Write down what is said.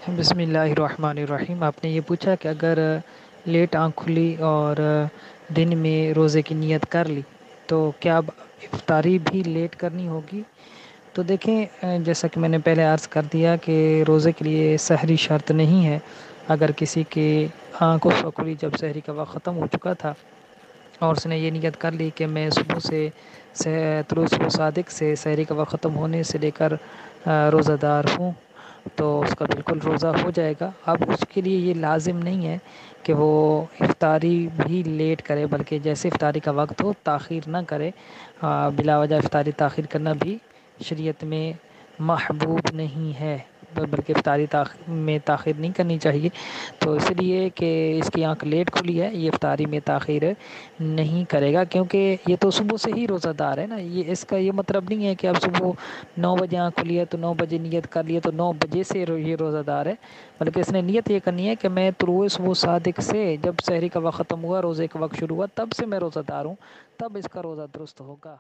بسم اللہ الرحمن الرحیم۔ آپ نے یہ پوچھا کہ اگر لیٹ آنکھ کھلی اور دن میں روزے کی نیت کر لی تو کیا اب افطاری بھی لیٹ کرنی ہوگی؟ تو دیکھیں، جیسا کہ میں نے پہلے عرض کر دیا کہ روزے کے لیے سحری شرط نہیں ہے۔ اگر کسی کے آنکھ کھلی جب سحری کا وقت ختم ہو چکا تھا اور اس نے یہ نیت کر لی کہ میں صبح سے طلوع صبح صادق سے سحری کا وقت ختم ہونے سے لے کر روزہ دار ہوں، تو اس کا بالکل روزہ ہو جائے گا۔ اب اس کے لیے یہ لازم نہیں ہے کہ وہ افطاری بھی لیٹ کرے، بلکہ جیسے افطاری کا وقت ہو تاخیر نہ کرے۔ بلا وجہ افطاری تاخیر کرنا بھی شریعت میں محبوب نہیں ہے، بلکہ افطاری میں تاخیر نہیں کرنی چاہیے۔ تو اس لیے کہ اس کی آنکھ لیٹ کھلی ہے، یہ افطاری میں تاخیر نہیں کرے گا، کیونکہ یہ تو صبح سے ہی روزہ دار ہے نا۔ اس کا یہ مطلب نہیں ہے کہ اب صبح 9 بجے آنکھ کھلی ہے تو 9 بجے نیت کر لیے تو 9 بجے سے یہ روزہ دار ہے، بلکہ اس نے نیت یہ کرنی ہے کہ میں طلوع صبح صادق سے جب سحری کا وقت ختم ہوا، روزے کا وقت شروع ہوا، تب سے میں روزہ دار ہوں، تب اس کا روزہ درست ہوگا۔